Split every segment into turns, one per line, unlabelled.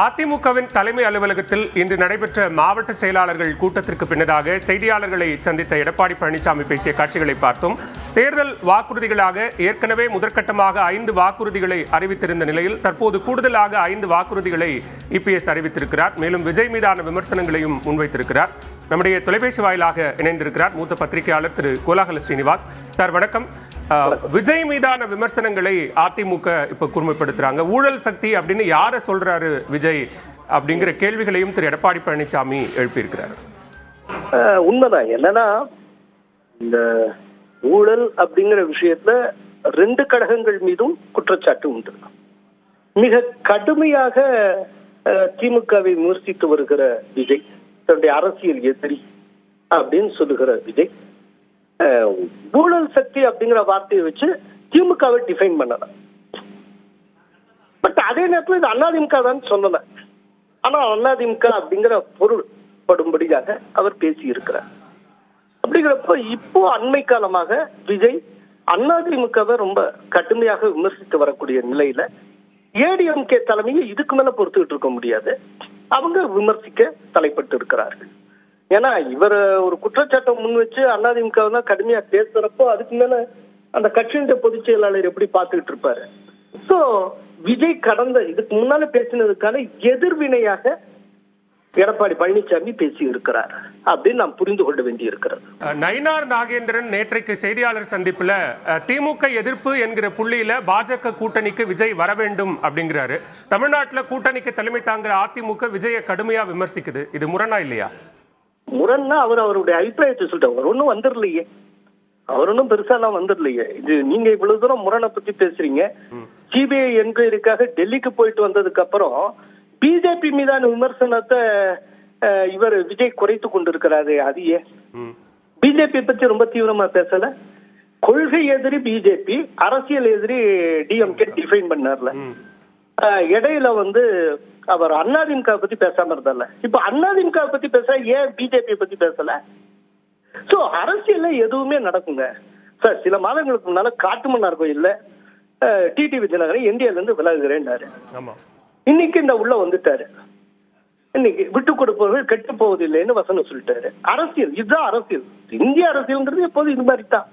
அதிமுகவின் தலைமை அலுவலகத்தில் இன்று நடைபெற்ற மாவட்ட செயலாளர்கள் கூட்டத்திற்கு பின்னதாக செய்தியாளர்களை சந்தித்த எடப்பாடி பழனிசாமி பேசிய காட்சிகளை பார்த்தோம். தேர்தல் வாக்குறுதிகளாக ஏற்கனவே முதற்கட்டமாக 5 வாக்குறுதிகளை அறிவித்திருந்த நிலையில் தற்போது கூடுதலாக 5 வாக்குறுதிகளை இபிஎஸ் அறிவித்திருக்கிறார். மேலும் விஜய் மீதான விமர்சனங்களையும் முன்வைத்திருக்கிறார். நம்முடைய தொலைபேசி வாயிலாக இணைந்திருக்கிறார் மூத்த பத்திரிகையாளர் திரு கோலாகல ஸ்ரீனிவாஸ். சார் வணக்கம். விஜய் மீதான விமர்சனங்களை அதிமுக இப்ப கூர்மைப்படுத்துறாங்க. ஊழல் சக்தி அப்படின்னு யார சொல்றாரு விஜய் அப்படிங்கிற கேள்விகளையும் திரு எடப்பாடி பழனிசாமி எழுப்பியிருக்கிறார்.
உண்மைதான். என்னன்னா, இந்த ஊழல் அப்படிங்கிற விஷயத்துல 2 கழகங்கள் மீதும் குற்றச்சாட்டு உண்டு. மிக கடுமையாக திமுகவை விமர்சித்து வருகிற விஜய், தன்னுடைய அரசியல் எதிரி அப்படின்னு சொல்லுகிற விஜய், ஊழல் சக்தி அப்படிங்கிற வார்த்தையை வச்சு திமுகவை டிஃபைன் பண்ணல. பட் அதே நேரத்தில் இது அதிமுக தான் சொல்லல. ஆனா அதிமுக அப்படிங்கிற பொருள் படும்படியாக அவர் பேசி இருக்கிறார். அப்படிங்கிறப்ப இப்போ அண்மை காலமாக விஜய் அதிமுகவை ரொம்ப கடுமையாக விமர்சித்து வரக்கூடிய நிலையில ஏடிஎம்கே தலைமையை இதுக்கு மேல பொறுத்துக்கிட்டு இருக்க முடியாது. அவங்க விமர்சிக்க தலைப்பட்டு இருக்கிறார்கள். ஏன்னா இவர் ஒரு குற்றச்சாட்டை முன் வச்சு அதிமுக தான் கடுமையா பேசுறப்போ அதுக்கு மேல அந்த கட்சியினுடைய பொதுச் செயலாளர் எப்படி பார்த்துக்கிட்டு இருப்பாரு. சோ விஜய் கடந்த இதுக்கு முன்னால பேசினதுக்கான எதிர்வினையாக எடப்பாடி பழனிசாமி பேசி இருக்கிறார் அப்படின்னு நாம் புரிந்து கொள்ள வேண்டி இருக்கிறது.
நயினார் நாகேந்திரன் நேற்றைக்கு செய்தியாளர் சந்திப்புல திமுக எதிர்ப்பு என்கிற புள்ளியில பாஜக கூட்டணிக்கு விஜய் வர வேண்டும் அப்படிங்கிறாரு. தமிழ்நாட்டுல கூட்டணிக்கு தலைமை தாங்குற அதிமுக விஜயை கடுமையா விமர்சிக்குது. இது முரணா இல்லையா?
முரண்னா அவருடைய அபிப்பிராயத்தை சொல்லிட்டு அவர் ஒன்றும் வந்துடலையே. அவர் ஒன்றும் பெருசாலாம் வந்துடலையே. இது நீங்க இவ்வளவு தூரம் முரணை பத்தி பேசுறீங்க. சிபிஐ என்கொயரிக்காக டெல்லிக்கு போயிட்டு வந்ததுக்கு அப்புறம் பிஜேபி மீதான விமர்சனத்தை இவர் விஜய் குறைத்து கொண்டிருக்கிறாரு. அது ஏன் பிஜேபி பத்தி ரொம்ப தீவிரமா பேசல? கொள்கை எதிரி பிஜேபி, அரசியல் எதிரி டிஎம்கே டிஃபைன் பண்ணார்ல. இடையில அவர் அதிமுக பத்தி பேசாம இருந்தால, இப்ப அதிமுக பத்தி பேச ஏன் பிஜேபி பத்தி பேசல? சோ அரசியல்ல எதுவுமே நடக்குங்க சார். சில மாதங்களுக்கு முன்னால காட்டுமன்னார் கோயில்ல டிடிவி தினகரன் என்டிஏல இருந்து விலகுகிறேன்னாரு. இன்னைக்கு இந்த உள்ள வந்துட்டாரு. இன்னைக்கு விட்டு கொடுப்பவர்கள் கெட்டு போவதில்லைன்னு வசனம் சொல்லிட்டாரு. அரசியல் இதுதான் அரசியல். இந்திய அரசியல்ங்கிறது எப்போது இது மாதிரி தான்.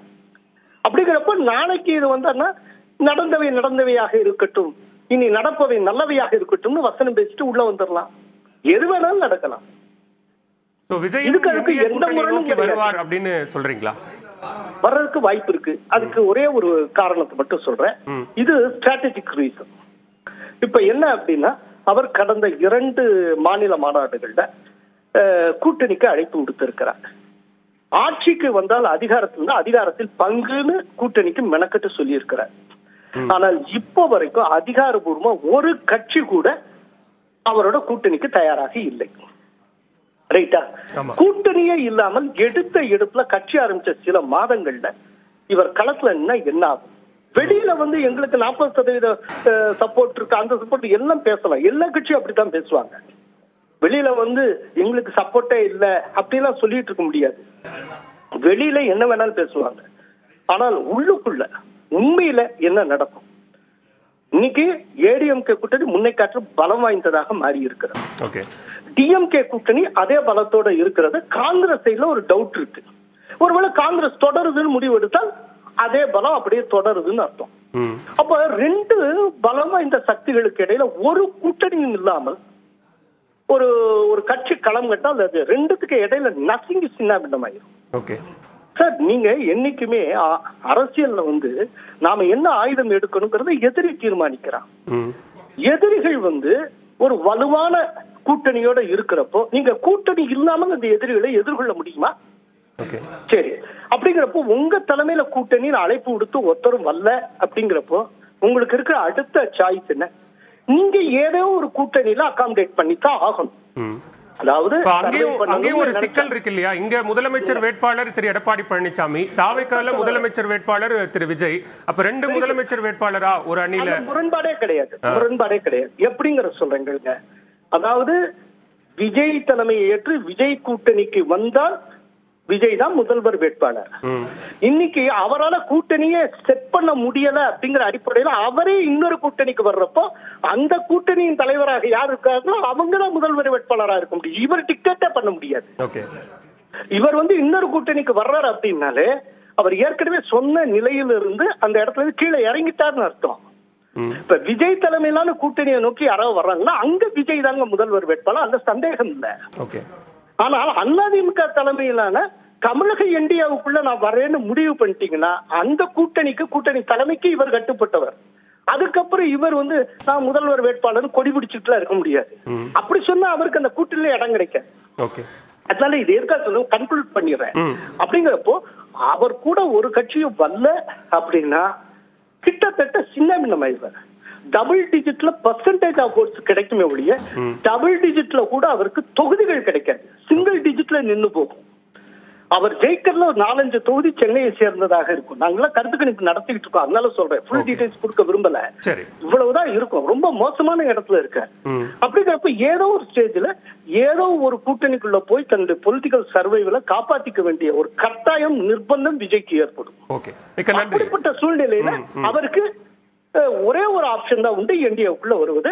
அப்படிங்கிறப்ப நாளைக்கு இது வந்தான்னா நடந்தவை நடந்தவையாக இருக்கட்டும், இனி நடப்பவை நல்லவையாக இருக்கட்டும்னு வசனம் பேசிட்டு உள்ள வந்துடலாம். எது வேணாலும் நடக்கலாம்.
இதுக்கு எந்த முறையும் வருவார் அப்படின்னு சொல்றீங்களா?
வர்றதுக்கு வாய்ப்பு இருக்கு. அதுக்கு ஒரே ஒரு காரணத்தை மட்டும் சொல்றேன். இது ஸ்ட்ராட்டஜிக் ரீசன். இப்ப என்ன அப்படின்னா, அவர் கடந்த 2 மாநில மாநாடுகள்ல கூட்டணிக்கு அழைப்பு விடுத்திருக்கிறார். ஆட்சிக்கு வந்தால் அதிகாரத்தில் பங்குன்னு கூட்டணிக்கு மெனக்கட்டு சொல்லி இருக்கிறார். ஆனால் இப்போ வரைக்கும் அதிகாரபூர்வமா ஒரு கட்சி கூட அவரோட கூட்டணிக்கு தயாராக இல்லை. ரைட்டா? கூட்டணியே இல்லாமல் எடுப்புல கட்சி ஆரம்பிச்ச சில மாதங்கள்ல இவர் களத்துல என்ன ஆகும்? வெளியில எங்களுக்கு 40% சப்போர்ட் இருக்கு, அந்த சப்போர்ட் எல்லாம் பேசலாம். எல்லா கட்சியும் அப்படித்தான் பேசுவாங்க. வெளியில எங்களுக்கு சப்போர்ட்டே இல்ல அப்படிலாம் சொல்லிட்டு இருக்க முடியாது. வெளியில என்ன வேணாலும் பேசுவாங்க. ஆனால் உள்ளுக்குள்ள உண்மையில என்ன நடக்கும்? இன்னைக்கு ஏடிஎம்கே கூட்டணி முன்னை காற்று பலம் வாய்ந்ததாக மாறி இருக்கிறது. டிஎம்கே கூட்டணி அதே பலத்தோட இருக்கிறது. காங்கிரஸ் சைட்ல ஒரு டவுட் இருக்கு. ஒருவேளை காங்கிரஸ் தொடருதுன்னு முடிவு எடுத்தால் அதே பலம் அப்படியே தொடருதுன்னு அர்த்தம். அப்ப 2 பலம் வாய்ந்த சக்திகளுக்கு இடையில ஒரு கூட்டணியும் இல்லாமல் ஒரு கட்சி களம் கட்டால் அது 2த்துக்கு இடையில நசிங்கி சின்னாபின்னமாயிரும். சார், நீங்க என்னைக்குமே அரசியல்ல நாம என்ன ஆயுதம் எடுக்கணுங்கிறத எதிரி தீர்மானிக்கிறான். எதிரிகள் ஒரு வலுவான கூட்டணியோட இருக்கிறப்போ நீங்க கூட்டணி இல்லாமல் அந்த எதிரிகளை எதிர்கொள்ள முடியுமா? சரி, அப்படிங்கிறப்போ உங்க தலைமையில கூட்டணி அழைப்பு விடுத்து ஒருத்தரும் வரல அப்படிங்கிறப்போ உங்களுக்கு இருக்கிற அடுத்த சாய்ஸ் என்ன? நீங்க ஏதோ ஒரு கூட்டணியில அகாமடேட் பண்ணித்தான் ஆகணும். அதாவது
அங்கேயும் ஒரு சிக்கல் இருக்கு இல்லையா? இங்க முதலமைச்சர் வேட்பாளர் திரு எடப்பாடி பழனிசாமி, தாவேக்கால முதலமைச்சர் வேட்பாளர் திரு விஜய். அப்ப 2 முதலமைச்சர் வேட்பாளரா ஒரு அணியில
முரண்பாடே கிடையாது. எப்படிங்கிற சொல்றேங்க. அதாவது விஜய் தலைமையை ஏற்று விஜய் கூட்டணிக்கு வந்தால் விஜய் தான் முதல்வர் வேட்பாளர். இன்னைக்கு அவரால் கூட்டணியை செட் பண்ண முடியல அப்படிங்கிற அடிப்படையில் அவரே இன்னொரு கூட்டணிக்கு வர்றப்போ அந்த கூட்டணியின் தலைவராக யார் இருக்காங்களோ அவங்க தான் முதல்வர் வேட்பாளராக இருக்க முடியும். இவர் டிக்கெட்டே பண்ண முடியாது. இவர் இன்னொரு கூட்டணிக்கு வர்றாரு அப்படின்னாலே அவர் ஏற்கனவே சொன்ன நிலையிலிருந்து அந்த இடத்துல இருந்து கீழே இறங்கிட்டாருன்னு அர்த்தம். இப்ப விஜய் தலைமையிலான கூட்டணியை நோக்கி யாராவது வர்றாங்கன்னா அங்க விஜய் தாங்க முதல்வர் வேட்பாளர், அந்த சந்தேகம் இல்லை. ஆனால் அதிமுக தலைமையிலான தமிழக என்டிஏவுக்குள்ள நான் வரேன்னு முடிவு பண்ணிட்டீங்கன்னா அந்த கூட்டணி தலைமைக்கு இவர் கட்டுப்பட்டவர். அதுக்கப்புறம் இவர் நான் முதல்வர் வேட்பாளர் கொடி பிடிச்சிட்டு இருக்க முடியாது. அப்படி சொன்னா அவருக்கு அந்த கூட்டணியில இடம் கிடைக்காது. அதனால இது ஏற்கனவே கன்க்ளூட் பண்ணிடுறேன். அப்படிங்கிறப்போ அவர் கூட ஒரு கட்சியும் வரல அப்படின்னா கிட்டத்தட்ட சின்ன பின்னமாயிருவார். டபுள் டிஜிட்ல பெர்சன்டேஜ் ஆஃப் ஓட்ஸ் கிடைக்குமே ஒழிய டபுள் டிஜிட்ல கூட அவருக்கு தொகுதிகள் கிடைக்காது. சிங்கிள் டிஜிட்ல நின்று போகும். அவர் ஜெயிக்கிறதுல ஒரு 4-5 தொகுதி சென்னையை சேர்ந்ததாக இருக்கும். நாங்களாம் கருத்து கணிப்பு நடத்திக்கிட்டு இருக்கோம். அதனால சொல்றேன், ஃபுல் டீடைல்ஸ் கொடுக்க விரும்பல. இவ்வளவுதான் இருக்கும். ரொம்ப மோசமான இடத்துல இருக்க. அப்படிங்கிறப்ப ஏதோ ஒரு ஸ்டேஜ்ல ஏதோ ஒரு கூட்டணிக்குள்ள போய் தன்னுடைய பொலிட்டிக்கல் சர்வைவல காப்பாத்திக்க வேண்டிய ஒரு கட்டாயம் நிர்பந்தம் விஜய்க்கு ஏற்படும். அப்படிப்பட்ட சூழ்நிலையில அவருக்கு ஒரே ஒரு ஆப்ஷன் தான் உண்டு, என்டிஏவுக்குள்ள வருவது.